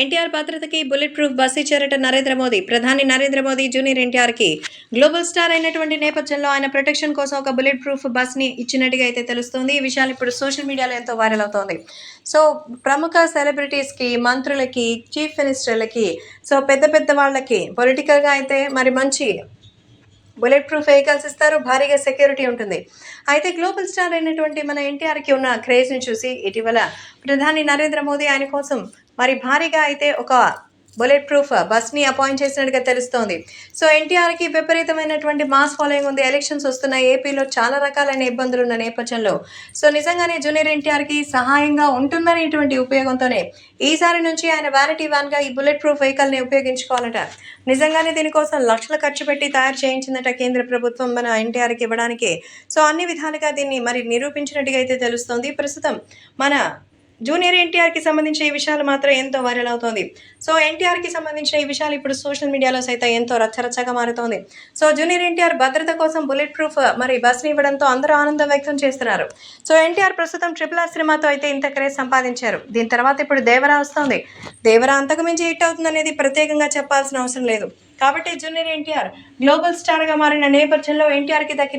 ఎన్టీఆర్ భద్రతకి bullet proof bus ఇచ్చారట నరేంద్ర మోదీ. ప్రధాని నరేంద్ర మోదీ జూనియర్ ఎన్టీఆర్కి గ్లోబల్ స్టార్ అయినటువంటి నేపథ్యంలో ఆయన ప్రొటెక్షన్ కోసం ఒక బుల్లెట్ ప్రూఫ్ బస్ని ఇచ్చినట్టుగా అయితే తెలుస్తోంది. ఈ విషయాలు ఇప్పుడు సోషల్ మీడియాలో ఎంతో వైరల్ అవుతోంది. సో ప్రముఖ సెలబ్రిటీస్కి, మంత్రులకి, చీఫ్ మినిస్టర్లకి, సో పెద్ద పెద్ద వాళ్ళకి పొలిటికల్గా అయితే మరి మంచి బుల్లెట్ ప్రూఫ్ వెహికల్స్ ఇస్తారు, భారీగా సెక్యూరిటీ ఉంటుంది. అయితే గ్లోబల్ స్టార్ అయినటువంటి మన ఎన్టీఆర్కి ఉన్న క్రేజ్ని చూసి ఇటీవల ప్రధాని నరేంద్ర మోదీ ఆయన కోసం మరి భారీగా అయితే ఒక బుల్లెట్ ప్రూఫ్ బస్ని అపాయింట్ చేసినట్టుగా తెలుస్తోంది. సో ఎన్టీఆర్కి విపరీతమైనటువంటి మాస్ ఫాలోయింగ్ ఉంది. ఎలక్షన్స్ వస్తున్నాయి. ఏపీలో చాలా రకాలైన ఇబ్బందులు ఉన్న నేపథ్యంలో సో నిజంగానే జూనియర్ ఎన్టీఆర్కి సహాయంగా ఉంటుందనేటువంటి ఉపయోగంతోనే ఈసారి నుంచి ఆయన వ్యానిటీ వ్యాన్గా ఈ బుల్లెట్ ప్రూఫ్ వెహికల్ని ఉపయోగించుకోవాలట. నిజంగానే దీనికోసం లక్షలు ఖర్చు పెట్టి తయారు చేయించిందట కేంద్ర ప్రభుత్వం మన ఎన్టీఆర్కి ఇవ్వడానికి. సో అన్ని విధాలుగా దీన్ని మరి నిరూపించినట్టుగా అయితే తెలుస్తోంది. ప్రస్తుతం మన జూనియర్ ఎన్టీఆర్కి సంబంధించిన ఈ విషయాలు మాత్రం ఎంతో వైరల్ అవుతోంది. సో ఎన్టీఆర్కి సంబంధించిన ఈ విషయాలు ఇప్పుడు సోషల్ మీడియాలో సైతం ఎంతో రచ్చరచ్చగా మారుతోంది. సో జూనియర్ ఎన్టీఆర్ భద్రత కోసం బుల్లెట్ ప్రూఫ్ మరి బస్ని ఇవ్వడంతో అందరూ ఆనందం వ్యక్తం చేస్తున్నారు. సో ఎన్టీఆర్ ప్రస్తుతం RRR సినిమాతో అయితే ఇంత క్రేజ్ సంపాదించారు. దీని తర్వాత ఇప్పుడు దేవరా వస్తోంది. దేవరా అంతకు మించి హిట్ అవుతుందనేది ప్రత్యేకంగా చెప్పాల్సిన అవసరం లేదు. కాబట్టి జూనియర్ ఎన్టీఆర్ గ్లోబల్ స్టార్గా మారిన నేపథ్యంలో ఎన్టీఆర్కి దక్కిన